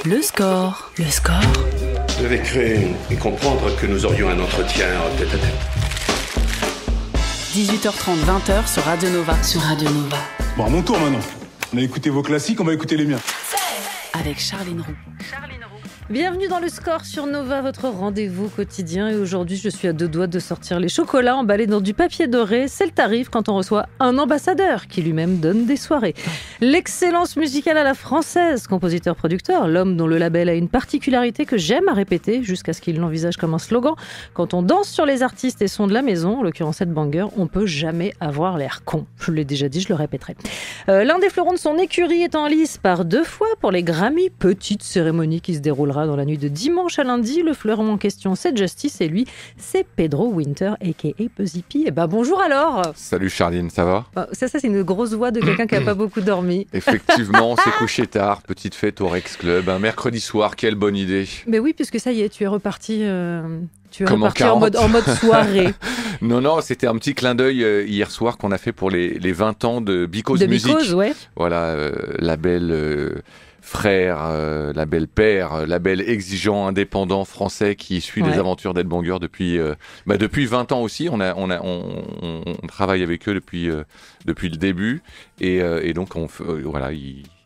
Le score. Le score. Je devais cru et comprendre que nous aurions un entretien tête-à-tête. 18h30, 20h sur Radio Nova. Sur Radio Nova. Bon, à mon tour maintenant. On a écouté vos classiques, on va écouter les miens. Avec Charline Roux. Bienvenue dans le score sur Nova, votre rendez-vous quotidien. Et aujourd'hui, je suis à deux doigts de sortir les chocolats emballés dans du papier doré. C'est le tarif quand on reçoit un ambassadeur qui lui-même donne des soirées. L'excellence musicale à la française, compositeur-producteur, l'homme dont le label a une particularité que j'aime à répéter jusqu'à ce qu'il l'envisage comme un slogan. Quand on danse sur les artistes et sons de la maison, en l'occurrence Ed Banger, on peut jamais avoir l'air con. Je l'ai déjà dit, je le répéterai. L'un des fleurons de son écurie est en lice par 2 fois pour les Grammy. Petite cérémonie qui se déroulera dans la nuit de dimanche à lundi. Le fleuron en question, c'est Justice et lui, c'est Pedro Winter, a.k.a. Buzzy P. Et bonjour alors. Salut Charline, ça va? Ça c'est une grosse voix de quelqu'un qui n'a pas beaucoup dormi. Effectivement, on s'est couché tard, petite fête au Rex Club, un mercredi soir, quelle bonne idée. Mais oui, puisque ça y est, tu es reparti... en mode soirée. Non, c'était un petit clin d'œil hier soir qu'on a fait pour les 20 ans de Because Music. Because, ouais. Voilà, label frère, label père, label exigeant, indépendant, français qui suit les aventures d'Ed Banger depuis 20 ans aussi. On travaille avec eux depuis le début et donc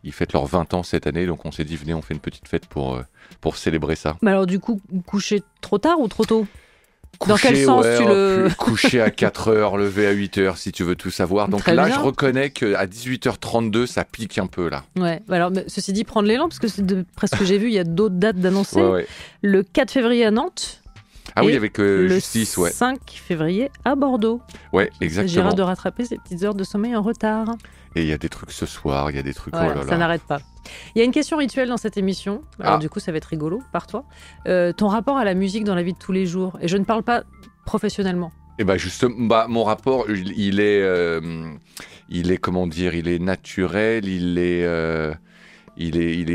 ils fêtent leurs 20 ans cette année, donc on s'est dit venez, on fait une petite fête pour célébrer ça. Mais alors du coup, coucher trop tard ou trop tôt? Dans quel sens tu le... Coucher à 4h, lever à 8h si tu veux tout savoir. Donc Très là, bien. je reconnais qu'à 18h32, ça pique un peu là. Ouais, alors ceci dit, prendre l'élan, parce que c'est presque ce que j'ai vu, il y a d'autres dates d'annoncer. Ouais. Le 4 février à Nantes. Ah oui, et avec le Justice, ouais. 5 février à Bordeaux. Ouais, Il exactement. s'agira de rattraper ces petites heures de sommeil en retard. Et il y a des trucs ce soir, il y a des trucs... Voilà, oh là ça là. n'arrête pas. Il y a une question rituelle dans cette émission. Alors du coup, ça va être rigolo, par toi. Ton rapport à la musique dans la vie de tous les jours. Et je ne parle pas professionnellement. Et justement, mon rapport, il est comment dire, il est naturel, il est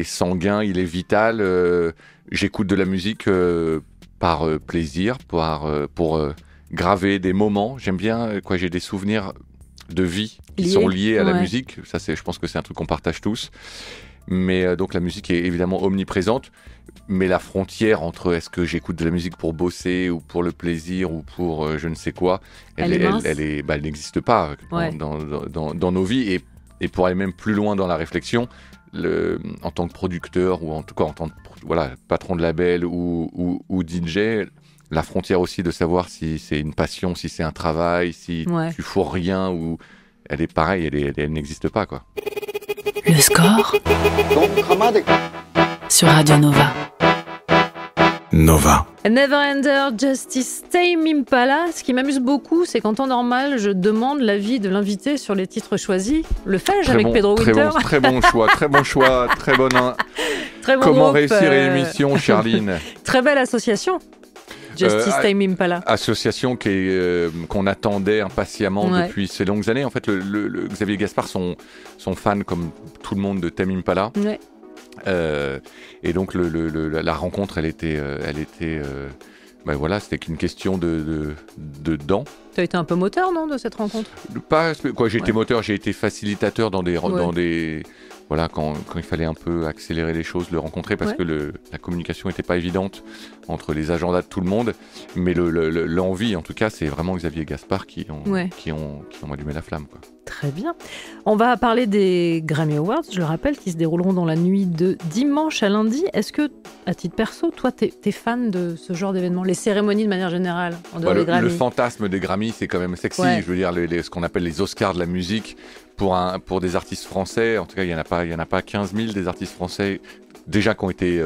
sanguin, il est vital. J'écoute de la musique par plaisir, pour graver des moments. J'aime bien, j'ai des souvenirs de vie qui sont liés à la musique. Ça, je pense que c'est un truc qu'on partage tous. Mais donc la musique est évidemment omniprésente. Mais la frontière entre est-ce que j'écoute de la musique pour bosser ou pour le plaisir ou pour je ne sais quoi, elle n'existe pas dans nos vies. Et pour aller même plus loin dans la réflexion, en tant que producteur ou en tout cas en tant que patron de label ou DJ, la frontière aussi de savoir si c'est une passion, si c'est un travail, si tu fous rien, ou elle est pareille, elle n'existe pas quoi. Le score. Sur Radio Nova. Nova. Neverender, Justice, Tame Impala. Ce qui m'amuse beaucoup, c'est qu'en temps normal, je demande l'avis de l'invité sur les titres choisis. Le fais-je avec Pedro Winter? Très bon choix, très bon choix, très bon Comment groupe, réussir l'émission, Charline? Très belle association. Justice, Tame Impala. Association qu'on attendait impatiemment depuis ces longues années. En fait, le Xavier Gaspard sont fans, comme tout le monde, de Tame Impala. Ouais. Et donc la rencontre, elle était c'était qu'une question de dents. Tu as été un peu moteur, non, de cette rencontre? J'ai été moteur, j'ai été facilitateur dans des quand il fallait un peu accélérer les choses, le rencontrer, parce que la communication n'était pas évidente entre les agendas de tout le monde, mais l'envie, en tout cas, c'est vraiment Xavier Gaspard qui ont allumé la flamme, quoi. Très bien. On va parler des Grammy Awards, je le rappelle, qui se dérouleront dans la nuit de dimanche à lundi. Est-ce que, à titre perso, toi, t'es fan de ce genre d'événement, les cérémonies de manière générale, en dehors des Grammy? Le fantasme des Grammy, c'est quand même sexy. Je veux dire, ce qu'on appelle les Oscars de la musique, pour des artistes français, en tout cas, il y en a pas 15 000 des artistes français déjà qui ont été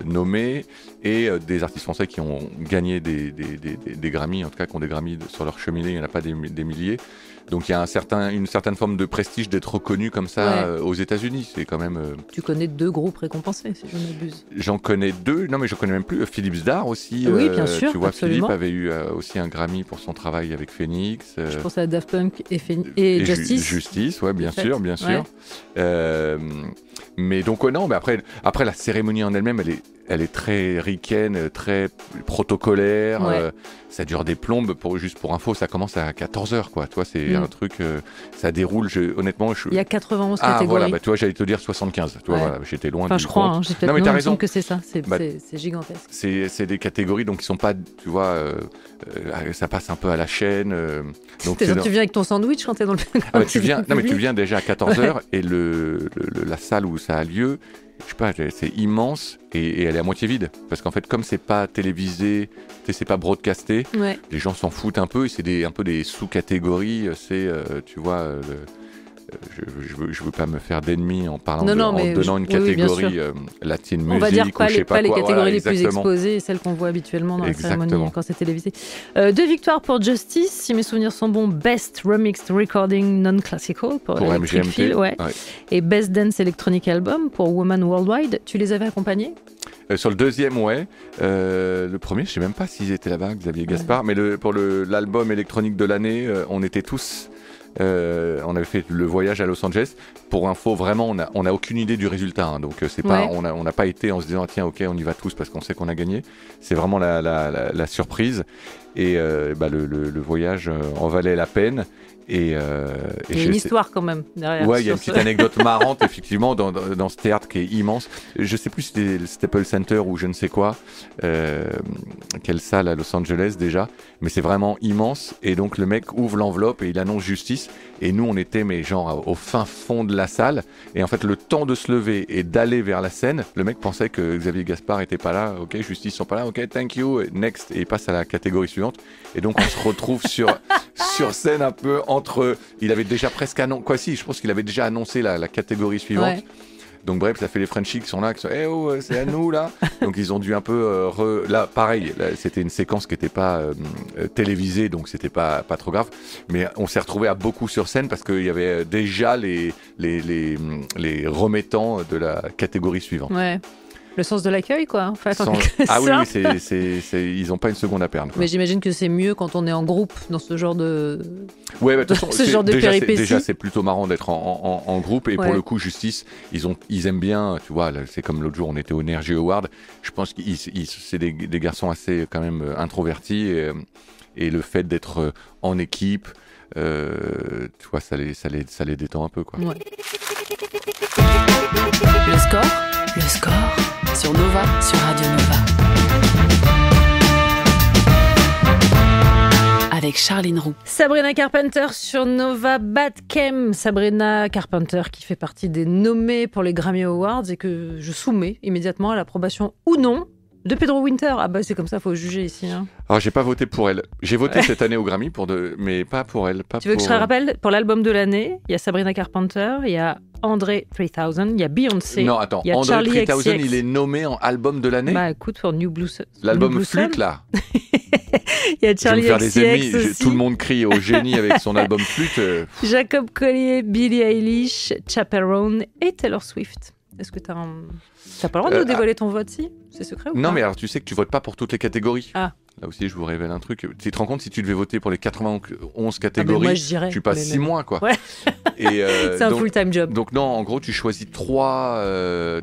nommés, et des artistes français qui ont gagné des Grammy, en tout cas qui ont des Grammy sur leur cheminée, il n'y en a pas des milliers. Donc il y a une certaine forme de prestige d'être reconnu comme ça aux États-Unis. C'est quand même. Tu connais 2 groupes récompensés, si je ne m'abuse. J'en connais 2. Non, mais je connais même plus. Philippe Zdar aussi. Oui, bien sûr. Tu vois, absolument. Philippe avait eu aussi un Grammy pour son travail avec Phoenix. Je pense à Daft Punk et Justice. Justice, ouais, bien sûr. Mais donc non, mais après la cérémonie en elle-même, elle est très ricaine, très protocolaire. Ouais. Ça dure des plombes. Juste pour info, ça commence à 14h, quoi. Tu vois, c'est un truc. Ça déroule. Honnêtement, Il y a 91 Ah, catégories. voilà. Bah, tu vois, j'allais te dire 75. Tu vois, Ouais. voilà, j'étais loin Enfin, du je crois. compte. J'ai peut-être Non, mais non, t'as il me raison. semble que c'est ça. C'est Bah, gigantesque. C'est des catégories donc qui sont pas, tu vois, ça passe un peu à la chaîne. Donc C'est-à-dire, tu viens avec ton sandwich quand t'es dans le. Ah bah, tu viens déjà à 14h et la salle où ça a lieu, je sais pas, c'est immense et elle est à moitié vide. Parce qu'en fait, comme c'est pas télévisé, c'est pas broadcasté, Ouais. les gens s'en foutent un peu et c'est un peu des sous-catégories. C'est, tu vois, je veux pas me faire d'ennemis en parlant en donnant une catégorie latine musique. On va dire pas ou je sais les, pas les quoi. catégories Voilà, les plus exactement. exposées, celles qu'on voit habituellement dans la Exactement. cérémonie quand c'est télévisé. 2 victoires pour Justice, si mes souvenirs sont bons. Best Remixed Recording Non-Classical pour Electric MGMT. Feel, ouais. Et Best Dance Electronic Album pour Woman Worldwide. Tu les avais accompagnés? Sur le deuxième, ouais. Le premier, je sais même pas s'ils étaient là-bas, Xavier Gaspard. Mais pour l'album électronique de l'année, on était tous. On avait fait le voyage à Los Angeles. Pour info, vraiment, on a aucune idée du résultat. Hein, donc c'est pas, on n'a pas été en se disant tiens, ok, on y va tous parce qu'on sait qu'on a gagné. C'est vraiment la surprise. Et le voyage en valait la peine. Il y a une histoire quand même derrière. Ouais, il y a une petite anecdote marrante effectivement dans ce théâtre qui est immense. Je sais plus si c'était le Staples Center ou je ne sais quoi, quelle salle à Los Angeles déjà, mais c'est vraiment immense. Et donc le mec ouvre l'enveloppe et il annonce Justice. Et nous on était mais genre au fin fond de la salle. Et en fait le temps de se lever et d'aller vers la scène, le mec pensait que Xavier Gaspard était pas là. Ok, Justice sont pas là. Ok, thank you. Next. Et il passe à la catégorie suivante. Et donc on se retrouve sur scène un peu entre. Il avait déjà presque annoncé. Quoi, si, je pense qu'il avait déjà annoncé la catégorie suivante. Ouais. Donc bref, ça fait les Frenchies qui sont là, qui sont c'est à nous là. Donc ils ont dû un peu là, pareil, là, c'était une séquence qui n'était pas télévisée, donc c'était pas trop grave. Mais on s'est retrouvé à beaucoup sur scène parce qu'il y avait déjà les remettants de la catégorie suivante. Ouais. Le sens de l'accueil, quoi. Enfin, ils n'ont pas une seconde à perdre. Quoi. Mais j'imagine que c'est mieux quand on est en groupe dans ce genre de. Ouais, bah, de toute façon, ce genre de péripéties. Déjà, c'est plutôt marrant d'être en groupe. Et pour le coup, Justice, ils aiment bien. Tu vois, là, c'est comme l'autre jour, on était au Energy Award. Je pense que c'est des garçons assez quand même introvertis. Et le fait d'être en équipe, tu vois, ça les détend un peu, quoi. Ouais. Le score sur Nova, sur Radio Nova. Avec Charline Roux. Sabrina Carpenter sur Nova Badcam. Sabrina Carpenter qui fait partie des nommés pour les Grammy Awards et que je soumets immédiatement à l'approbation ou non de Pedro Winter. Ah bah c'est comme ça, faut juger ici. Hein. Alors j'ai pas voté pour elle. J'ai voté cette année au Grammy mais pas pour elle. Tu veux que je te rappelle, pour l'album de l'année, il y a Sabrina Carpenter, il y a André 3000, il y a Beyoncé. Non, attends, il y a André 3000, il est nommé en album de l'année. Bah écoute, pour New Blue Sun. L'album Flûte, là. Il y a Charlie XCX aussi. Je vais me faire des ennemis. aussi. Tout le monde crie au génie avec son album Flûte. Jacob Collier, Billie Eilish, Chaperone et Taylor Swift. Est-ce que t'as pas le droit de nous dévoiler ton vote, si? C'est secret ou pas? Non, mais alors tu sais que tu votes pas pour toutes les catégories. Ah. Là aussi, je vous révèle un truc. Tu te rends compte, si tu devais voter pour les 91 catégories, moi, tu passes 6 mois, quoi. Ouais. C'est un full-time job. Donc non, en gros, tu choisis 3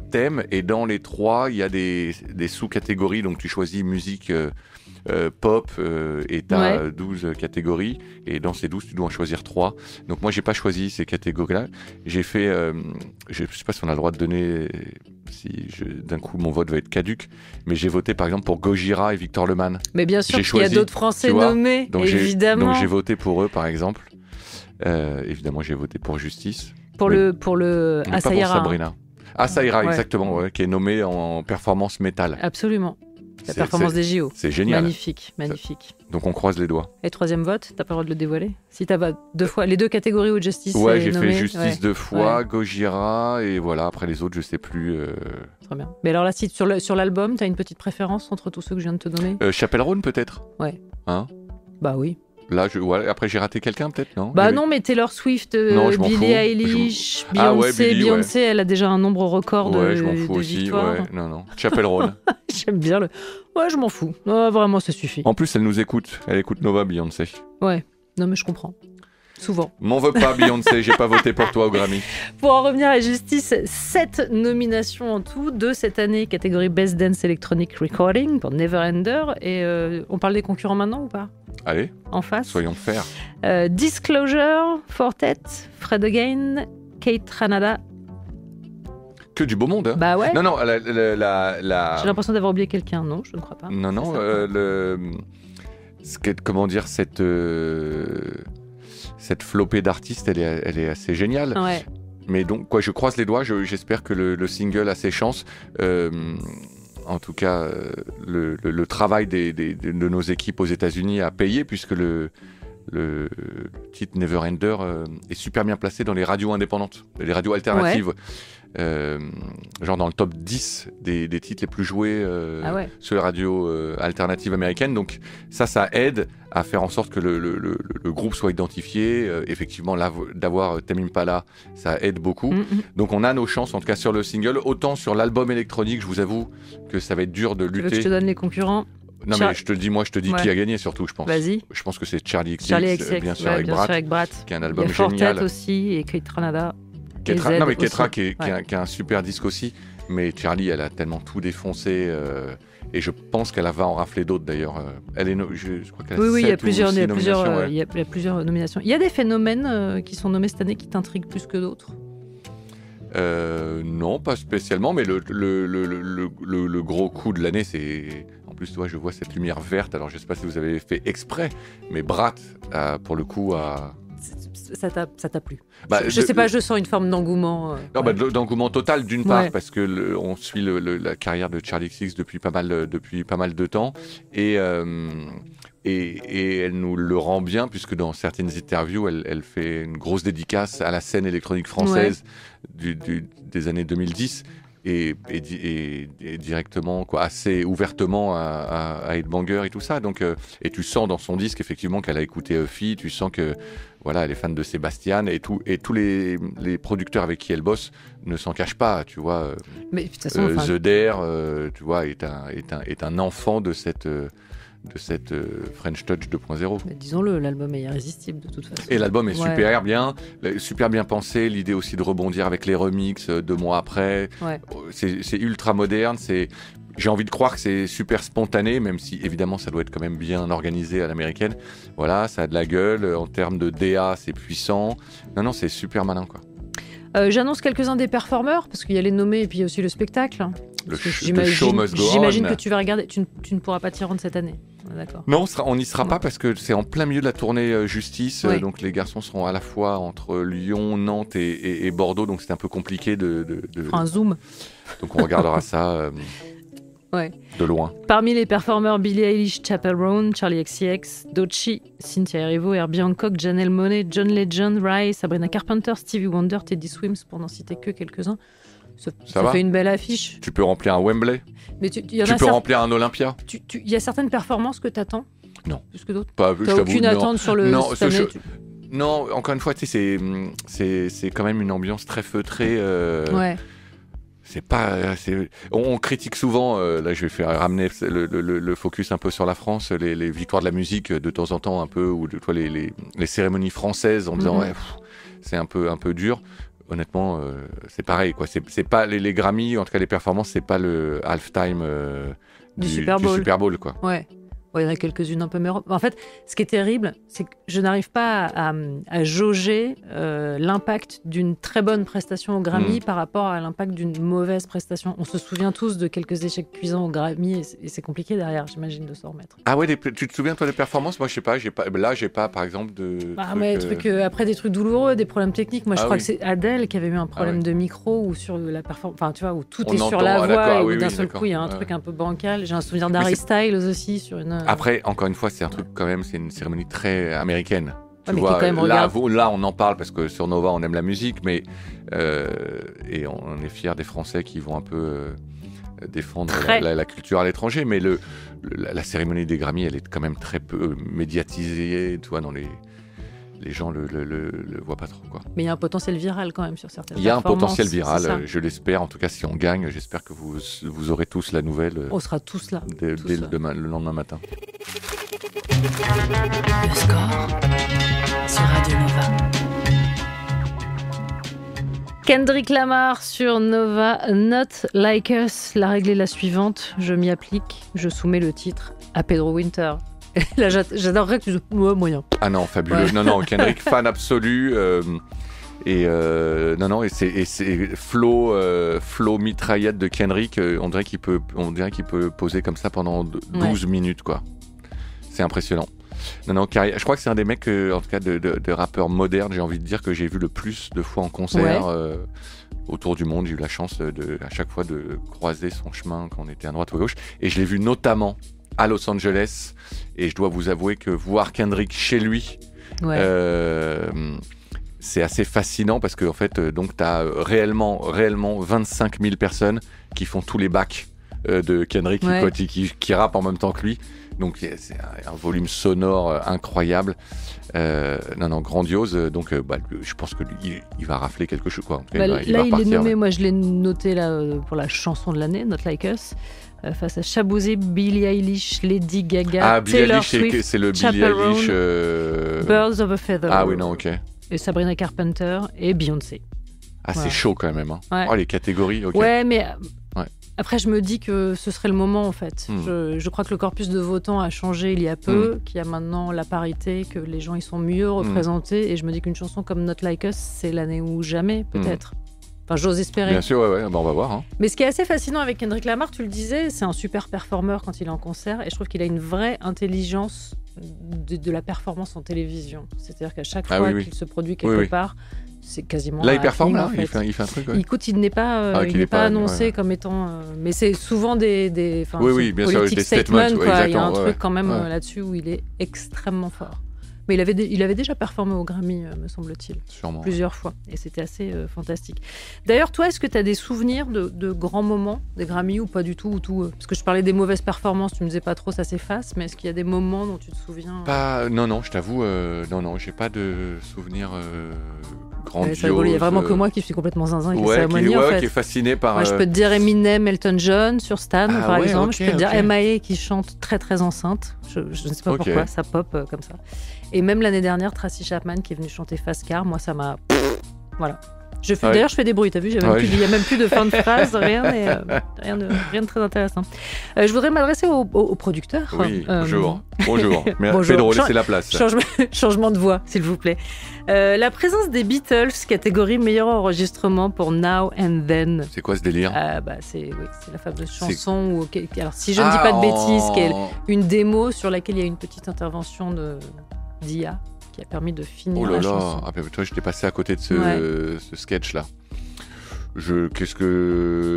thèmes et dans les 3, il y a des sous-catégories. Donc tu choisis musique pop et tu as 12 catégories. Et dans ces 12, tu dois en choisir 3. Donc moi, j'ai pas choisi ces catégories-là. J'ai fait... je sais pas si on a le droit de donner... d'un coup mon vote va être caduc, mais j'ai voté par exemple pour Gojira et Victor Lemann. Mais bien sûr qu'il y a d'autres Français nommés, donc évidemment. Donc j'ai voté pour eux par exemple. Évidemment j'ai voté pour Justice. Pour le Pas pour Sabrina. Saïra, ouais. Exactement, ouais, qui est nommé en performance métal. Absolument. La performance des JO. C'est génial. Magnifique, magnifique. Donc on croise les doigts. Et troisième vote, t'as pas le droit de le dévoiler? Si t'as 2 fois, les 2 catégories où Justice ouais, est j'ai nommé, fait Justice 2 fois, Gojira, et voilà, après les autres, je sais plus. Très bien. Mais alors là, si sur l'album, t'as une petite préférence entre tous ceux que je viens de te donner? Chappell-Roan peut-être? Ouais. Hein? Bah oui. Là, après j'ai raté quelqu'un peut-être, non? Bah non, mais Taylor Swift, Billie Eilish, Beyoncé, Beyoncé, elle a déjà un nombre record de je m'en fous aussi. victoires. Ouais, non. Chappell-Roan. J'aime bien le... Ouais, je m'en fous. Vraiment, ça suffit. En plus, elle nous écoute. Elle écoute Nova, Beyoncé. Ouais. Non, mais je comprends. souvent. M'en veux pas, Beyoncé, j'ai pas voté pour toi au Grammy. Pour en revenir à justice, 7 nominations en tout, 2 cette année, catégorie Best Dance Electronic Recording pour Neverender. Et on parle des concurrents maintenant ou pas ? Allez, En face. soyons fers. Disclosure, Fortet, Fred Again, Kate Ranada. Que du beau monde, hein. Bah ouais. Non, J'ai l'impression d'avoir oublié quelqu'un. Non, je ne crois pas. Non, comment dire, cette flopée d'artistes, elle est assez géniale. Ouais. Mais donc, je croise les doigts, j'espère que le single a ses chances. En tout cas, le travail de nos équipes aux États-Unis a payé, puisque le titre Neverender est super bien placé dans les radios indépendantes, les radios alternatives. Genre dans le top 10 des titres les plus joués sur les radios alternatives américaines. Donc ça aide à faire en sorte que le groupe soit identifié. Effectivement, là, d'avoir Tame Impala, ça aide beaucoup. Donc on a nos chances, en tout cas sur le single. Autant sur l'album électronique, je vous avoue que ça va être dur de lutter. Tu veux que je te donne les concurrents ? Non, mais je te dis qui a gagné surtout, je pense. Vas-y. Je pense que c'est Charlie XCX, bien sûr, avec Brat, qui est un album il y a génial. Fortet aussi et Kate Ranada. Ketra qui a un super disque aussi, mais Charlie, elle a tellement tout défoncé et je pense qu'elle va en rafler d'autres d'ailleurs. Je crois qu'elle a il y a plusieurs nominations. Il y a plusieurs nominations. Il y a des phénomènes qui sont nommés cette année qui t'intriguent plus que d'autres ? Non, pas spécialement, mais le gros coup de l'année, c'est... En plus, toi, je vois cette lumière verte, alors je ne sais pas si vous avez fait exprès, mais Brat, pour le coup, a... Ça t'a plu? Je sais pas, je sens une forme d'engouement. D'engouement total, d'une part, parce que on suit la carrière de Charlie XCX depuis pas mal de temps, et elle nous le rend bien, puisque dans certaines interviews, elle fait une grosse dédicace à la scène électronique française des années 2010, et directement, assez ouvertement à Headbanger et tout ça. Donc, et tu sens dans son disque effectivement qu'elle a écouté Huffy, tu sens que elle est fan de Sébastien, et tous les producteurs avec qui elle bosse ne s'en cachent pas, tu vois. Mais de toute façon, The Dare, tu vois, est un enfant de cette French Touch 2.0. Disons-le, l'album est irrésistible de toute façon. Et l'album est super bien pensé, l'idée aussi de rebondir avec les remixes 2 mois après. Ouais. C'est ultra moderne, j'ai envie de croire que c'est super spontané, même si évidemment ça doit être quand même bien organisé à l'américaine. Voilà, ça a de la gueule, en termes de DA c'est puissant. Non, c'est super malin, quoi. J'annonce quelques-uns des performeurs, parce qu'il y a les nommés et puis il y a aussi le spectacle. Le show must go on. J'imagine que tu vas regarder, tu ne pourras pas t'y rendre cette année. D'accord. Non, on n'y sera pas, parce que c'est en plein milieu de la tournée Justice, donc les garçons seront à la fois entre Lyon, Nantes et Bordeaux, donc c'est un peu compliqué de... Un zoom. Donc on regardera ça... de loin. Parmi les performeurs, Billie Eilish, Chappell Roan, Charlie XCX, Doechii, Cynthia Erivo, Herbie Hancock, Janelle Monáe, John Legend, Rai, Sabrina Carpenter, Stevie Wonder, Teddy Swims, pour n'en citer que quelques-uns. Ça fait une belle affiche. Tu peux remplir un Wembley. Mais tu peux remplir un Olympia. Il y a certaines performances que tu attends. Non. Plus que d'autres. T'as aucune attente sur le... Non, encore une fois, tu sais, c'est quand même une ambiance très feutrée. C'est pas, on critique souvent, là je vais ramener le focus un peu sur la France, les victoires de la musique de temps en temps un peu, ou les cérémonies françaises, en disant c'est un peu dur. Honnêtement, c'est pareil, quoi. C'est pas les Grammy, en tout cas les performances, c'est pas le halftime du Super Bowl, quoi. Ouais. Il y en a quelques-unes un peu, mais en fait, ce qui est terrible, c'est que je n'arrive pas à jauger l'impact d'une très bonne prestation au Grammy par rapport à l'impact d'une mauvaise prestation. On se souvient tous de quelques échecs cuisants au Grammy, et c'est compliqué derrière, j'imagine, de s'en remettre. Ah ouais, tu te souviens toi des performances? Moi, je sais pas, j'ai pas par exemple de. Après des trucs douloureux, des problèmes techniques. Moi, je crois que c'est Adèle qui avait eu un problème de micro ou sur la performance. Enfin, tu vois, où tout est sur la voix, et où d'un seul coup, il y a un truc un peu bancal. J'ai un souvenir d'Harry Styles aussi sur une. Après, encore une fois, c'est un truc quand même, c'est une cérémonie très américaine. Tu mais vois, quand même là, on en parle parce que sur Nova, on aime la musique, mais et on est fiers des Français qui vont un peu défendre la culture à l'étranger. Mais la cérémonie des Grammy, elle est quand même très peu médiatisée. Tu vois, dans les gens le voient pas trop, quoi. Mais il y a un potentiel viral quand même sur certaines performances. Il y a un potentiel viral, je l'espère. En tout cas, si on gagne, j'espère que vous aurez tous la nouvelle. On sera tous là. Dès le lendemain matin. Le score sur Radio Nova. Kendrick Lamar sur Nova, Not Like Us. La règle est la suivante, je m'y applique, je soumets le titre à Pedro Winter. Là, j'adorerais que tu dises moyen. Ah non, fabuleux. Ouais. Non, Kendrick, fan absolu. Et c'est Flo mitraillette de Kendrick. On dirait qu'il peut poser comme ça pendant 12 minutes, quoi. C'est impressionnant. Non, je crois que c'est un des mecs, en tout cas de rappeurs modernes, j'ai envie de dire que j'ai vu le plus de fois en concert autour du monde. J'ai eu la chance à chaque fois de croiser son chemin quand on était à droite ou à gauche. Et je l'ai vu notamment à Los Angeles. Et je dois vous avouer que voir Kendrick chez lui, c'est assez fascinant parce que en fait, donc t'as réellement 25 000 personnes qui font tous les backs de Kendrick qui rappe en même temps que lui. Donc c'est un volume sonore incroyable, grandiose. Donc je pense que lui, il va rafler quelque chose, quoi. Il est nommé. Moi, je l'ai noté là pour la chanson de l'année, Not Like Us, face à Shaboozey, Billie Eilish, Lady Gaga, Taylor Swift, c'est le Billie Eilish. Birds of a Feather. Ah oui, non, ok. Et Sabrina Carpenter et Beyoncé. Ah, c'est chaud quand même. Hein. Ouais. Oh, les catégories, ok. Ouais, mais. Après, je me dis que ce serait le moment, en fait. Je crois que le corpus de votants a changé il y a peu, qu'il y a maintenant la parité, que les gens ils sont mieux représentés. Et je me dis qu'une chanson comme Not Like Us, c'est l'année ou jamais, peut-être. Enfin, j'ose espérer. Bien sûr, ouais. On va voir. Hein. Mais ce qui est assez fascinant avec Kendrick Lamar, tu le disais, c'est un super performeur quand il est en concert. Et je trouve qu'il a une vraie intelligence de la performance en télévision. C'est-à-dire qu'à chaque fois qu'il se produit quelque part, c'est quasiment. Là, il performe, là, en fait. il fait un truc. Écoute, il n'est pas, annoncé comme étant. Mais c'est souvent des bien sûr, des statements. Quoi. Il y a un truc quand même là-dessus où il est extrêmement fort. Mais il avait déjà performé au Grammy, me semble-t-il. Sûrement. Plusieurs fois. Et c'était assez fantastique. D'ailleurs, toi, est-ce que tu as des souvenirs de grands moments des Grammy ou pas du tout, parce que je parlais des mauvaises performances, tu me disais pas trop, ça s'efface, mais est-ce qu'il y a des moments dont tu te souviens Non, je t'avoue, j'ai pas de souvenirs grandioses. Il y a vraiment que moi qui suis complètement zinzin avec les cérémonies, en fait. Qui est fasciné par... Moi, je peux te dire Eminem, Elton John sur Stan, par exemple. Je peux te dire M.I.A. qui chante très très enceinte. Je ne sais pas pourquoi, ça pop comme ça. Et même l'année dernière, Tracy Chapman qui est venue chanter Fast Car, moi ça m'a... Voilà. D'ailleurs, je fais des bruits, t'as vu, il n'y a même plus de fin de phrase, rien de très intéressant. Je voudrais m'adresser au producteur. Oui, bonjour. Bonjour. Pedro, laissez la place. Changement de voix, s'il vous plaît. La présence des Beatles, catégorie meilleur enregistrement pour Now and Then. C'est quoi ce délire ? C'est la fameuse chanson alors, si je ne dis pas de bêtises, qui est une démo sur laquelle il y a une petite intervention d'IA qui a permis de finir la chanson. Ah, toi, j'étais passé à côté de ce sketch-là.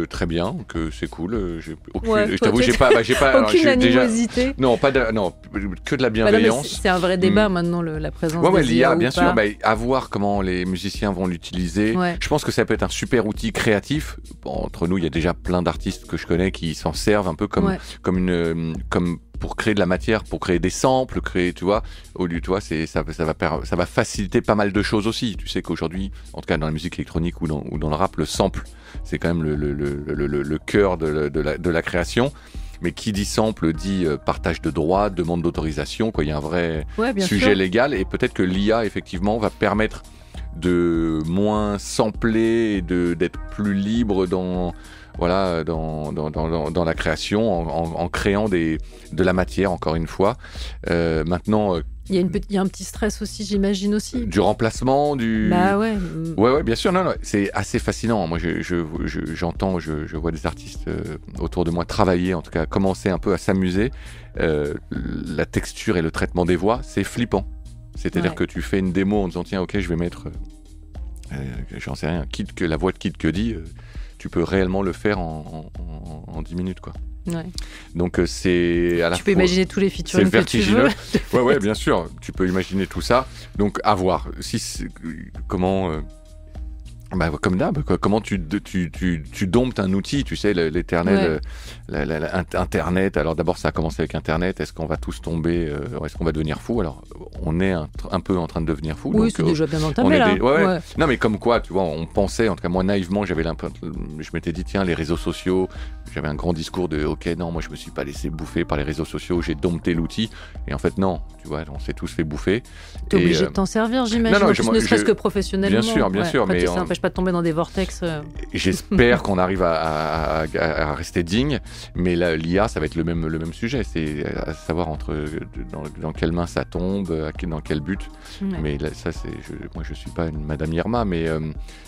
Très bien, que c'est cool. Je t'avoue, j'ai pas aucune animosité. Non, que de la bienveillance. C'est un vrai débat maintenant, la présence de l'IA, bien sûr. À voir comment les musiciens vont l'utiliser. Ouais. Je pense que ça peut être un super outil créatif. Entre nous, il y a déjà plein d'artistes que je connais qui s'en servent un peu comme pour créer de la matière, pour créer des samples, tu vois, au lieu, tu vois, ça va faciliter pas mal de choses aussi. Tu sais qu'aujourd'hui, en tout cas dans la musique électronique ou dans le rap, le sample, c'est quand même le cœur de la création. Mais qui dit sample dit partage de droits, demande d'autorisation, quoi. Il y a un vrai sujet légal, et peut-être que l'IA effectivement va permettre de moins sampler et d'être plus libre dans la création, en créant de la matière, encore une fois. Maintenant... Il y a un petit stress aussi, j'imagine aussi. Du remplacement, Ouais, bien sûr. Non, c'est assez fascinant. Moi, j'entends, je vois des artistes autour de moi travailler, en tout cas, commencer un peu à s'amuser. La texture et le traitement des voix, c'est flippant. C'est-à-dire que tu fais une démo en disant, tiens, ok, je vais mettre, j'en sais rien, la voix de Kid Cudi, tu peux réellement le faire en 10 minutes, quoi. Ouais. Donc c'est à la fois... Tu peux imaginer tous les featuring que tu veux. Ouais, bien sûr, tu peux imaginer tout ça. Donc à voir. Comment... comme d'hab, comment tu domptes un outil, tu sais, l'éternel Internet. Alors d'abord, ça a commencé avec Internet. Est-ce qu'on va tous tomber est-ce qu'on va devenir fou ? Alors, on est un peu en train de devenir fou. Oui, donc, c'est déjà bien entamé, là. Ouais. Non, mais comme quoi, tu vois, on pensait, en tout cas moi naïvement, je m'étais dit, tiens, les réseaux sociaux, j'avais un grand discours de, ok, non, moi je me suis pas laissé bouffer par les réseaux sociaux, j'ai dompté l'outil. Et en fait, non, tu vois, on s'est tous fait bouffer. T'es obligé de t'en servir, j'imagine, non, ne serait-ce que professionnellement. Bien sûr, après, mais ça n'empêche pas de tomber dans des vortex. J'espère qu'on arrive à rester digne, mais là, l'IA, ça va être le même sujet, c'est à savoir dans quelle main ça tombe, dans quel but. Mais là, ça, moi, je suis pas une Madame Irma, mais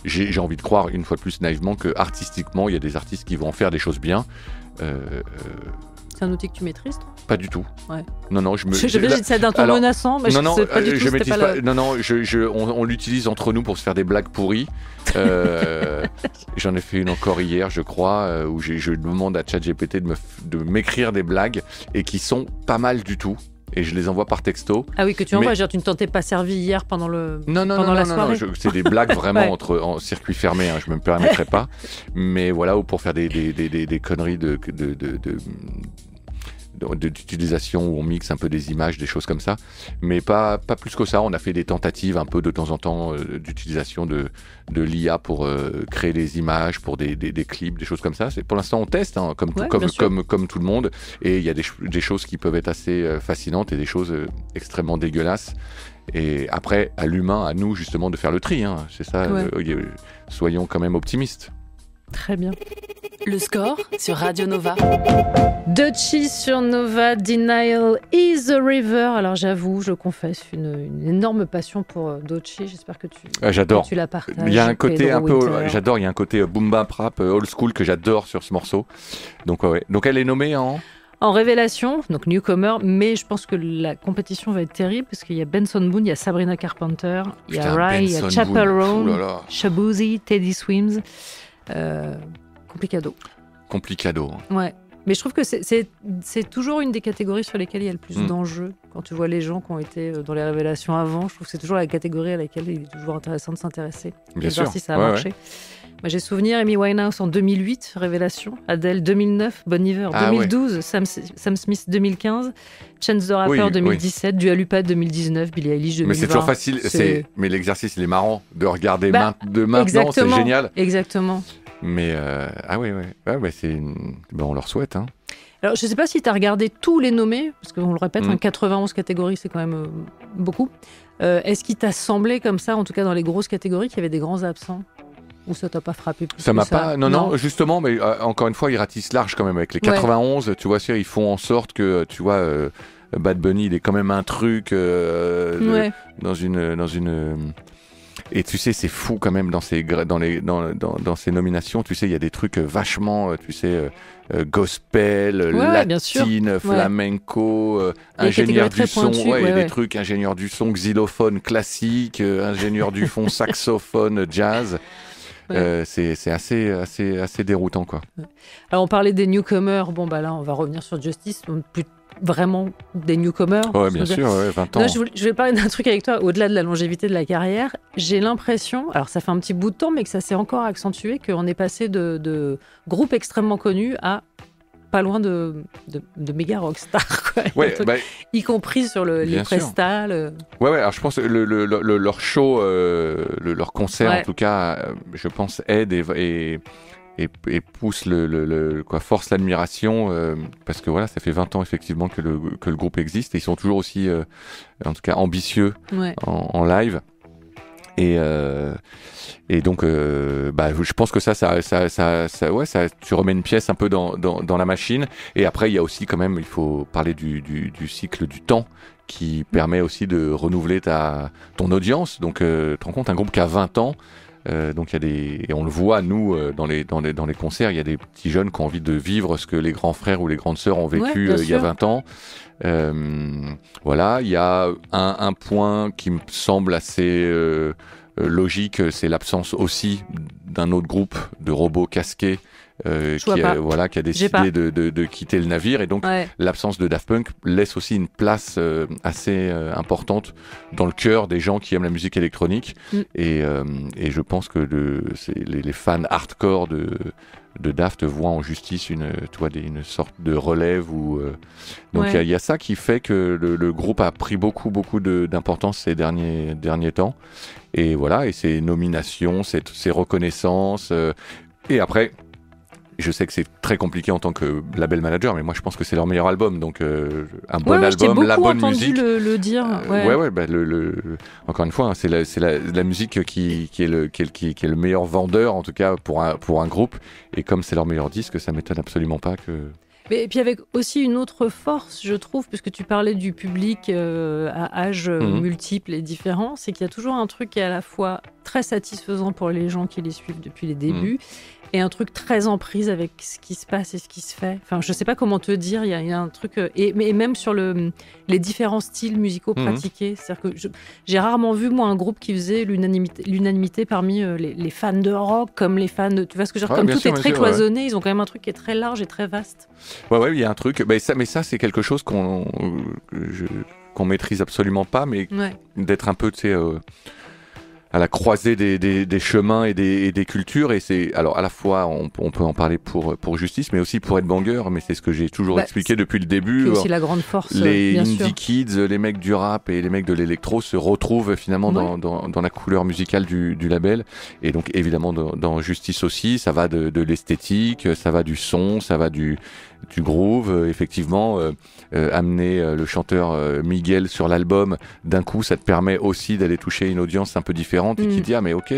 j'ai envie de croire, une fois de plus naïvement, que artistiquement, il y a des artistes qui vont en faire des choses bien. C'est un outil que tu maîtrises, toi ? Pas du tout. Ouais. Non, J'avais dit ça d'un ton menaçant, mais non, pas du tout. Je maîtrise pas. Non, on l'utilise entre nous pour se faire des blagues pourries. J'en ai fait une encore hier, je crois, où je demande à ChatGPT de m'écrire des blagues et qui sont pas mal du tout. Et je les envoie par texto. Ah oui, que tu envoies, genre tu ne t'en t'es pas servi hier pendant la soirée. Non, c'est des blagues vraiment en circuit fermé, je ne me permettrai pas. Mais voilà, ou pour faire des conneries d'utilisation où on mixe un peu des images, des choses comme ça, mais pas plus que ça. On a fait des tentatives un peu de temps en temps d'utilisation de l'IA pour créer des images, pour des clips, des choses comme ça. Pour l'instant on teste, comme tout le monde, et il y a des choses qui peuvent être assez fascinantes et des choses extrêmement dégueulasses. Et après, à l'humain, à nous justement de faire le tri, c'est ça. Soyons quand même optimistes. Très bien. Le score sur Radio Nova. Doechii sur Nova, Denial is a River. Alors j'avoue, je confesse, une énorme passion pour Doechii. J'espère que j'adore. Tu la partages. Il y a un côté j'adore. Il y a un côté boom bap rap old school que j'adore sur ce morceau. Donc Donc elle est nommée en révélation, donc newcomer, mais je pense que la compétition va être terrible parce qu'il y a Benson Boone, il y a Sabrina Carpenter, il y a Rai, il y a Chappell Roan, Shaboozey, Teddy Swims. Complicado. Ouais. Mais je trouve que c'est toujours une des catégories sur lesquelles il y a le plus d'enjeux. Quand tu vois les gens qui ont été dans les révélations avant, je trouve que c'est toujours la catégorie à laquelle il est toujours intéressant de s'intéresser. Bien sûr. Si ça a marché. Ouais. Moi, j'ai souvenir, Amy Winehouse en 2008, Révélation. Adele 2009, Bon Iver 2012, Sam Smith 2015, Chance the Rapper 2017, Dua Lipa 2019, Billie Eilish 2020. Mais c'est toujours facile. Mais l'exercice, il est marrant de regarder de maintenant, c'est génial. Exactement. Mais on leur souhaite. Alors, je ne sais pas si tu as regardé tous les nommés, parce qu'on le répète, 91 catégories, c'est quand même beaucoup. Est-ce qu'il t'a semblé comme ça, en tout cas dans les grosses catégories, qu'il y avait des grands absents ? Ou ça t'a pas frappé plus? Ça m'a pas. Non, justement, mais encore une fois, ils ratissent large quand même avec les 91. Tu vois, ils font en sorte que, tu vois, Bad Bunny, il est quand même un truc dans une. Et tu sais, c'est fou quand même dans ces nominations. Tu sais, il y a des trucs vachement, gospel, latine, flamenco, ingénieur du son, des trucs, ingénieur du son, xylophone classique, ingénieur du son, saxophone, jazz. C'est assez déroutant, quoi. Alors on parlait des newcomers, là on va revenir sur Justice, plus vraiment des newcomers. Ouais, bien sûr, 20 ans. Non, je vais parler d'un truc avec toi, au-delà de la longévité de la carrière, j'ai l'impression, alors ça fait un petit bout de temps, mais que ça s'est encore accentué, qu'on est passé de groupes extrêmement connus à pas loin de méga rockstars, quoi. Y compris sur les prestats. Alors je pense que leur show, leur concert en tout cas, je pense aide et pousse force l'admiration parce que ça fait 20 ans effectivement que le groupe existe et ils sont toujours aussi en tout cas ambitieux en live. Et donc, je pense que ça, tu remets une pièce un peu dans la machine. Et après, il y a aussi quand même, il faut parler du cycle du temps qui permet aussi de renouveler ton audience. Donc, tu te rends compte, un groupe qui a 20 ans, donc il y a et on le voit, nous, dans les concerts, il y a des petits jeunes qui ont envie de vivre ce que les grands frères ou les grandes sœurs ont vécu il y a 20 ans. Il y a un point qui me semble assez logique, c'est l'absence aussi d'un autre groupe de robots casqués qui a décidé de quitter le navire, et donc l'absence de Daft Punk laisse aussi une place assez importante dans le cœur des gens qui aiment la musique électronique. Et je pense que les fans hardcore de Daft voient en justice une sorte de relève donc il y a ça qui fait que le groupe a pris beaucoup d'importance ces derniers temps, et ces nominations, ces reconnaissances, et après Je sais que c'est très compliqué en tant que label manager, mais moi je pense que c'est leur meilleur album, donc un bon je t'ai album, la beaucoup bonne entendu musique. le dire. Encore une fois, hein, c'est la musique qui est le meilleur vendeur, en tout cas pour un groupe. Et comme c'est leur meilleur disque, ça m'étonne absolument pas que. Mais et puis avec aussi une autre force, je trouve, puisque tu parlais du public à âge multiples et différents, c'est qu'il y a toujours un truc qui est à la fois très satisfaisant pour les gens qui les suivent depuis les débuts, et un truc très en prise avec ce qui se passe et ce qui se fait. Enfin, je sais pas comment te dire, il y a un truc... mais même sur les différents styles musicaux pratiqués. C'est-à-dire que j'ai rarement vu, moi, un groupe qui faisait l'unanimité parmi les fans de rock, comme les fans de... Tu vois ce que je veux dire, comme tout est très cloisonné, ils ont quand même un truc qui est très large et très vaste. Ouais, il y a un truc... mais ça, c'est quelque chose qu'on maîtrise absolument pas, mais d'être un peu, tu sais... à la croisée des chemins et des cultures, et c'est alors à la fois on peut en parler pour Justice, mais aussi pour Headbanger, mais c'est ce que j'ai toujours expliqué depuis le début. C'est aussi la grande force. Les indie kids, les mecs du rap et les mecs de l'électro se retrouvent finalement dans la couleur musicale du label, et donc évidemment dans Justice aussi, ça va de l'esthétique, ça va du son, ça va du groove, effectivement. Amener le chanteur Miguel sur l'album, d'un coup ça te permet aussi d'aller toucher une audience un peu différente et qui dit mais ok,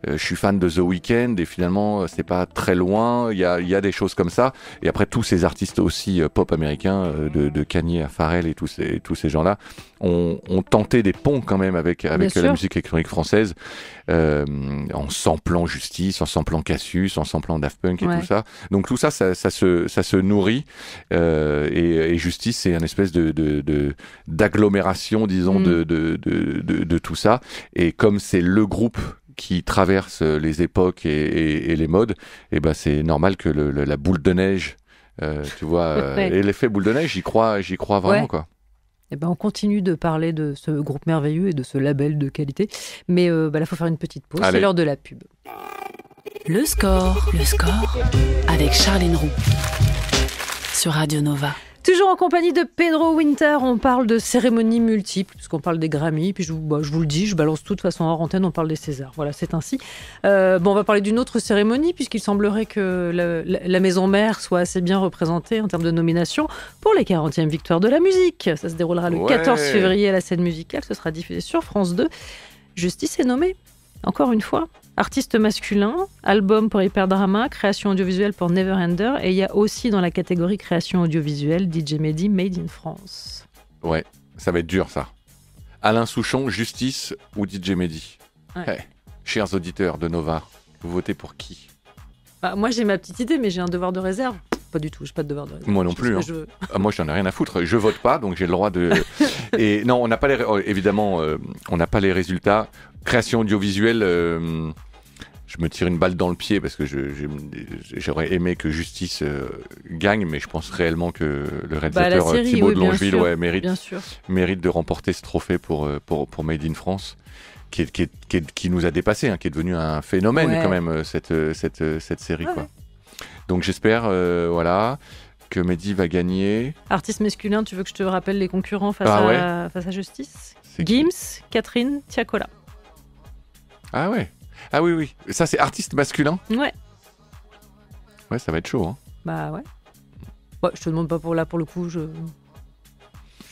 je suis fan de The Weeknd et finalement c'est pas très loin, il y a des choses comme ça. Et après tous ces artistes aussi pop américains, de Kanye à Pharrell et tous ces gens-là ont tenté des ponts quand même avec la musique électronique française, en samplant Justice, en samplant Cassius, en samplant Daft Punk et tout ça. Donc tout ça se nourrit, et Justice c'est une espèce d'agglomération, disons, de tout ça. Et comme c'est le groupe qui traverse les époques et les modes, et ben c'est normal que la boule de neige, tu vois, et l'effet boule de neige, j'y crois vraiment, quoi. Eh ben, on continue de parler de ce groupe merveilleux et de ce label de qualité. Mais là, il faut faire une petite pause. C'est l'heure de la pub. Le score avec Charline Roux sur Radio Nova. Toujours en compagnie de Pedro Winter, on parle de cérémonies multiples, puisqu'on parle des Grammy, puis je vous le dis, je balance tout de façon hors antenne, on parle des Césars. Voilà, c'est ainsi. On va parler d'une autre cérémonie, puisqu'il semblerait que la maison mère soit assez bien représentée en termes de nomination pour les 40e victoires de la musique. Ça se déroulera le 14 février à la scène musicale, ce sera diffusé sur France 2. Justice est nommée, encore une fois. Artiste masculin, album pour Hyperdrama, création audiovisuelle pour Neverender, et il y a aussi dans la catégorie création audiovisuelle DJ Mehdi Made in France. Ouais, ça va être dur ça. Alain Souchon, Justice ou DJ Mehdi. Hey, chers auditeurs de Nova, vous votez pour qui ? Moi j'ai ma petite idée, mais j'ai un devoir de réserve. Pas du tout, j'ai pas de devoir de réserve. Moi non plus. Moi j'en ai rien à foutre. Je vote pas, donc j'ai le droit de. Et non, on n'a pas évidemment, on n'a pas les résultats. Création audiovisuelle. Je me tire une balle dans le pied parce que j'aurais aimé que Justice gagne, mais je pense réellement que le réalisateur Thibaut de Longeville mérite de remporter ce trophée pour Made in France, qui nous a dépassé, qui est devenu un phénomène quand même, cette série. Quoi. Donc j'espère que Mehdi va gagner. Artiste masculin, tu veux que je te rappelle les concurrents face à Justice ? Gims, Catherine, Tiakola. Ah ouais. Ah oui, ça c'est artiste masculin ? Ouais. Ouais, ça va être chaud. Hein. Bah ouais. Je te demande pas pour le coup, je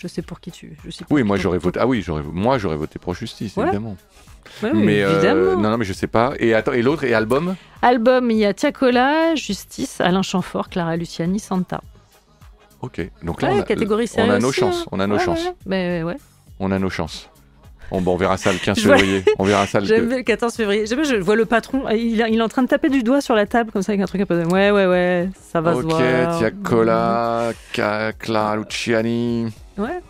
sais pour qui tu... moi j'aurais voté. Ah oui, moi j'aurais voté pour Justice, évidemment. Ouais, mais évidemment. Non, mais je sais pas. Et attends, et l'autre, et album ? Album, il y a Tiakola, Justice, Alain Chamfort, Clara Luciani, Santa. Ok, donc là catégorie on a nos aussi, chances. On a nos chances. Mais ouais. On a nos chances. On verra ça le 15 février. On verra ça J'aime le 14 février. Je vois le patron, il est en train de taper du doigt sur la table comme ça avec un truc un peu de... Ouais, ça va se voir. Ok, Tiakola, Clara Luciani. Ouais.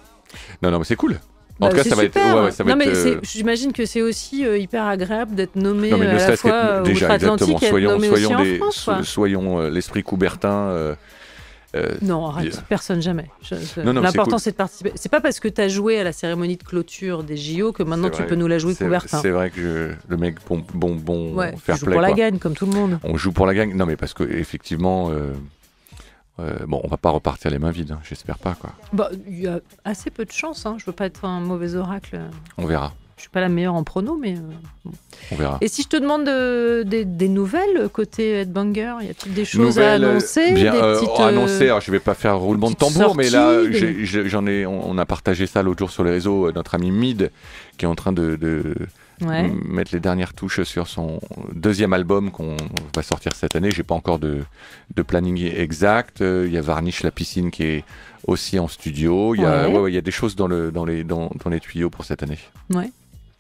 Non, mais c'est cool. En tout cas, ça va être... j'imagine que c'est aussi hyper agréable d'être nommé à la fois outre-Atlantique et être nommé aussi en France. Soyons l'esprit Coubertin... non, arrête, personne jamais. Non, l'important, c'est de participer. C'est pas parce que tu as joué à la cérémonie de clôture des JO que maintenant tu peux nous la jouer Coubertin. C'est vrai que le mec bon fair joue play. Pour la gagne, comme tout le monde. On joue pour la gagne. Non, mais parce que effectivement, on va pas repartir les mains vides. J'espère pas, quoi. Il y a assez peu de chance. Je veux pas être un mauvais oracle. On verra. Je suis pas la meilleure en prono, mais bon. On verra. Et si je te demande des nouvelles côté Headbanger, y a-t-il des choses à annoncer, bien, des petites, annoncer, alors je vais pas faire roulement de petites tambour, mais là, sorties, on a partagé ça l'autre jour sur les réseaux, notre ami Mid, qui est en train de mettre les dernières touches sur son deuxième album qu'on va sortir cette année. J'ai pas encore de planning exact. Il y a Varnish la piscine qui est aussi en studio. Il y a des choses dans les tuyaux pour cette année. Ouais.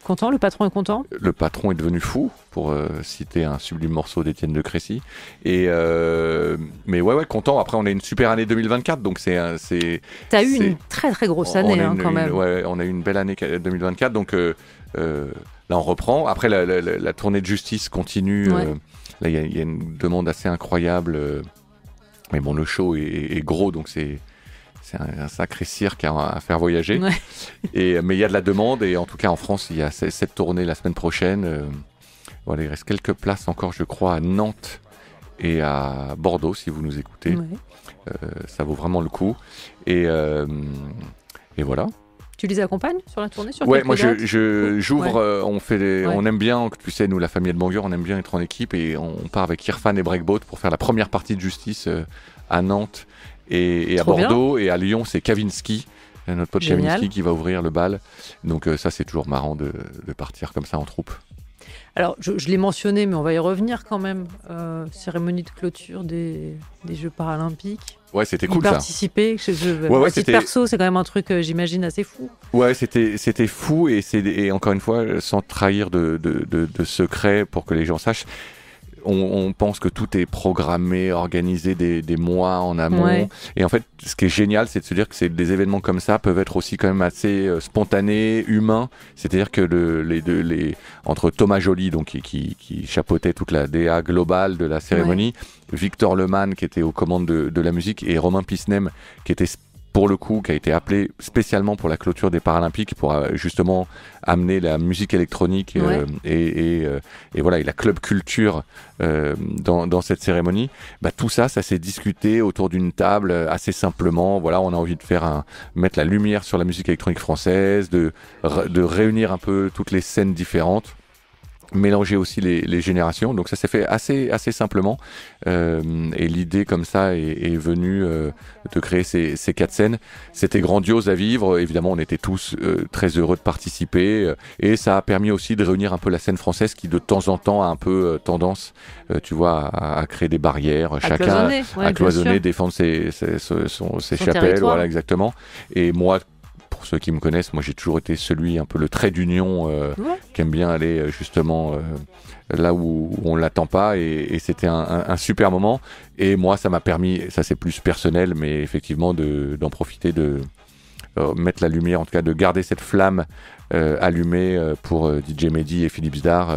Content, le patron est content. Le patron est devenu fou, pour citer un sublime morceau d'Étienne de Crécy. Mais content. Après, on a une super année 2024, donc T'as eu une très très grosse année quand même. On a eu une belle année 2024, donc là on reprend. Après, la tournée de Justice continue. Là, il y a une demande assez incroyable. Mais bon, le show est gros, donc c'est un sacré cirque à faire voyager. Ouais. Mais il y a de la demande, et en tout cas en France, il y a cette tournée la semaine prochaine. Voilà, il reste quelques places encore, je crois, à Nantes et à Bordeaux, si vous nous écoutez. Ouais. Ça vaut vraiment le coup. Et voilà. Tu les accompagnes sur la tournée, sur moi j'ouvre, on aime bien, tu sais, nous la famille de Banger, on aime bien être en équipe, et on part avec Irfan et Breakboat pour faire la première partie de Justice à Nantes et à Bordeaux, et à Lyon c'est Kavinsky, notre pote Kavinsky qui va ouvrir le bal, donc ça c'est toujours marrant de partir comme ça en troupe. Alors je l'ai mentionné, mais on va y revenir quand même, cérémonie de clôture des Jeux Paralympiques. Ouais, c'était cool ça. Participer, à titre perso, c'est quand même un truc, j'imagine, assez fou. Ouais, c'était fou, et encore une fois, sans trahir de secret pour que les gens sachent, on pense que tout est programmé, organisé des mois en amont. Ouais. Et en fait, ce qui est génial, c'est de se dire que des événements comme ça peuvent être aussi quand même assez spontanés, humains. C'est-à-dire que entre Thomas Joly, donc qui chapeautait toute la DA globale de la cérémonie, Victor Lemann qui était aux commandes de la musique, et Romain Pisnem qui était pour le coup, qui a été appelé spécialement pour la clôture des Paralympiques, pour justement amener la musique électronique et voilà, et la club culture dans cette cérémonie. Tout ça s'est discuté autour d'une table assez simplement. Voilà, on a envie de mettre la lumière sur la musique électronique française, de réunir un peu toutes les scènes différentes, mélanger aussi les générations. Donc ça s'est fait assez simplement, et l'idée comme ça est venue de créer ces 4 scènes. C'était grandiose à vivre, évidemment on était tous très heureux de participer, et ça a permis aussi de réunir un peu la scène française qui de temps en temps a un peu tendance, tu vois, à créer des barrières, chacun à cloisonner, défendre ses chapelles, voilà, exactement. Et moi, pour ceux qui me connaissent, moi j'ai toujours été un peu le trait d'union qui aime bien aller justement là où on l'attend pas, et c'était un super moment. Et moi ça m'a permis, ça c'est plus personnel, mais effectivement d'en profiter, de mettre la lumière, en tout cas de garder cette flamme allumée pour DJ Mehdi et Philippe Zdar,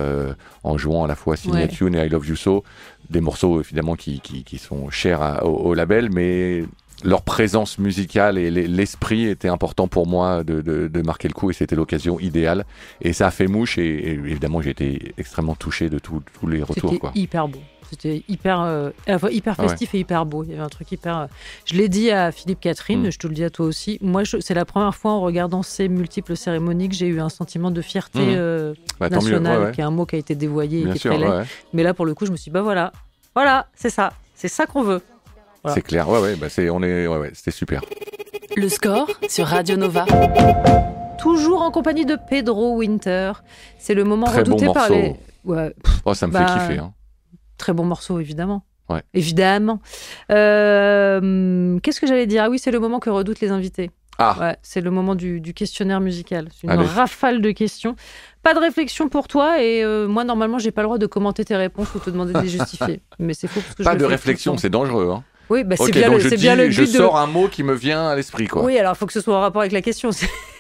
en jouant à la fois Signa Tune et I Love You So, des morceaux évidemment qui sont chers au label, mais leur présence musicale et l'esprit était important pour moi de marquer le coup, et c'était l'occasion idéale. Et ça a fait mouche, et évidemment j'ai été extrêmement touché de tous les retours. C'était hyper beau. C'était à la fois hyper festif et hyper beau. Il y avait un truc hyper... Je l'ai dit à Philippe Catherine, je te le dis à toi aussi. Moi, c'est la première fois en regardant ces multiples cérémonies que j'ai eu un sentiment de fierté nationale, qui est un mot qui a été dévoyé, bien et qui est très laid. Mais là, pour le coup, je me suis dit, voilà, c'est ça. C'est ça qu'on veut. Voilà. C'est clair, c'était super. Le score sur Radio Nova. Toujours en compagnie de Pedro Winter. C'est le moment très redouté bon par les... ça me fait kiffer. Hein. Très bon morceau, évidemment. Ouais. Évidemment. Qu'est-ce que j'allais dire ? Ah oui, c'est le moment que redoutent les invités. C'est le moment du questionnaire musical. C'est une rafale de questions. Pas de réflexion pour toi, et moi, normalement, j'ai pas le droit de commenter tes réponses ou te demander de les justifier. Mais c'est faux parce que pas de réflexion, c'est dangereux. Hein. Oui, c'est bien le but. Je sors un mot qui me vient à l'esprit, quoi. Oui, alors il faut que ce soit en rapport avec la question,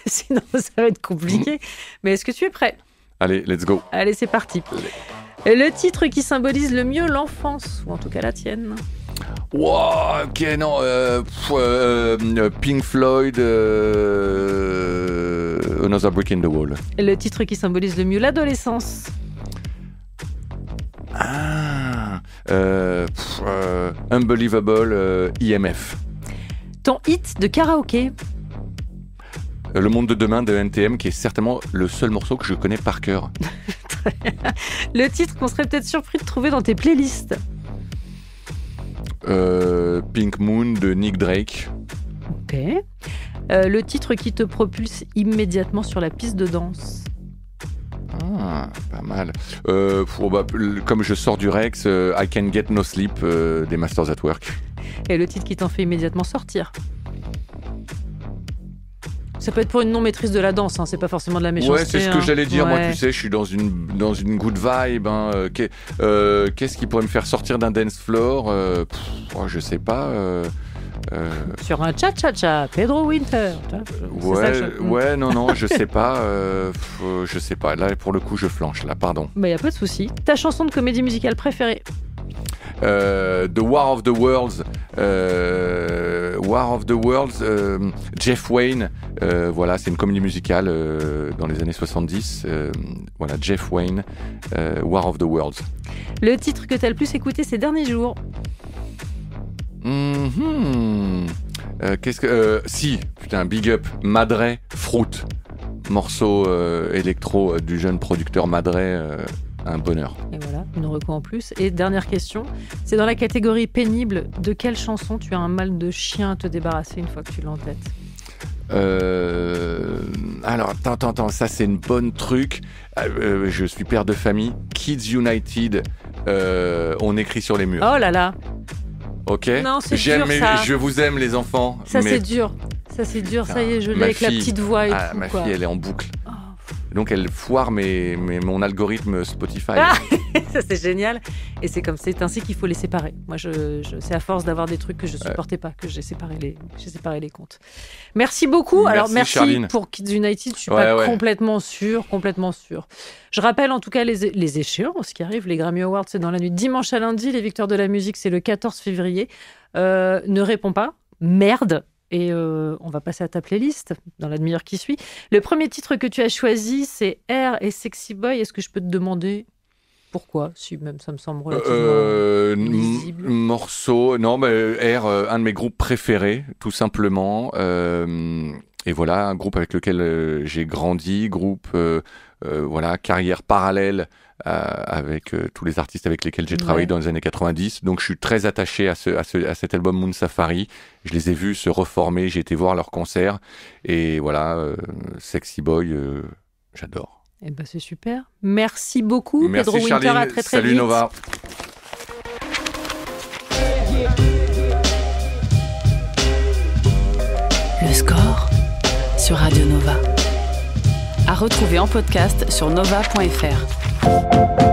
sinon ça va être compliqué. Mais est-ce que tu es prêt ? Allez, let's go. Allez, c'est parti. Le titre qui symbolise le mieux l'enfance, ou en tout cas la tienne. Wow, ok, non. Pink Floyd, Another Brick in the Wall. Le titre qui symbolise le mieux l'adolescence. Unbelievable, IMF. Ton hit de karaoké. Le monde de demain de NTM, qui est certainement le seul morceau que je connais par cœur. Le titre qu'on serait peut-être surpris de trouver dans tes playlists. Pink Moon de Nick Drake. Ok. Le titre qui te propulse immédiatement sur la piste de danse. Ah, pas mal. Comme je sors du Rex, I Can Get No Sleep des Masters at Work. Et le titre qui t'en fait immédiatement sortir. Ça peut être pour une non-maîtrise de la danse, hein, c'est pas forcément de la méchanceté. Ouais, c'est ce que j'allais dire. Ouais. Moi, tu sais, je suis dans une good vibe. Hein. Qu'est-ce qui pourrait me faire sortir d'un dance floor je sais pas. Sur un cha-cha-cha, Pedro Winter. Non, je sais pas. Je sais pas. Là, pour le coup, je flanche. Là, pardon. Bah, y a pas de souci. Ta chanson de comédie musicale préférée? The War of the Worlds. Jeff Wayne. Voilà, c'est une comédie musicale dans les années 70. Voilà, Jeff Wayne, War of the Worlds. Le titre que t'as le plus écouté ces derniers jours? Big Up, Madre Fruit. Morceau électro du jeune producteur Madre. Un bonheur. Et voilà, une reco en plus. Et dernière question, c'est dans la catégorie pénible. De quelle chanson tu as un mal de chien à te débarrasser une fois que tu l'as en tête? Alors, attends, ça c'est une bonne truc. Je suis père de famille. Kids United, on écrit sur les murs. Oh là là. Ok. Non, c'est dur, ça. Je vous aime les enfants. Ça c'est dur. Ça c'est dur. Ça y est, je l'ai avec la petite voix et tout. Ma quoi. fille, elle est en boucle. Donc elle foire mon algorithme Spotify. Ça c'est génial. Et c'est ainsi qu'il faut les séparer. Moi, c'est à force d'avoir des trucs que je supportais pas que j'ai séparé les comptes. Merci beaucoup. Merci Charline. Pour Kids United. Je suis pas complètement sûre. Je rappelle en tout cas les échéances qui arrivent. Les Grammy Awards, c'est dans la nuit de dimanche à lundi. Les Victoires de la musique, c'est le 14 février. Ne réponds pas. Merde. Et on va passer à ta playlist dans la demi-heure qui suit. Le premier titre que tu as choisi, c'est Air et Sexy Boy. Est-ce que je peux te demander pourquoi? Si même ça me semble relativement lisible. Morceau, non, mais Air, un de mes groupes préférés, tout simplement. Et voilà, un groupe avec lequel j'ai grandi, carrière parallèle avec tous les artistes avec lesquels j'ai travaillé dans les années 90. Donc je suis très attaché à cet album Moon Safari. Je les ai vus se reformer, j'ai été voir leurs concerts. Et voilà, Sexy Boy, j'adore. Eh ben c'est super. Merci beaucoup, Merci Pedro Winter. Charline. À très Salut vite. Nova. Le score sur Radio Nova. À retrouver en podcast sur nova.fr.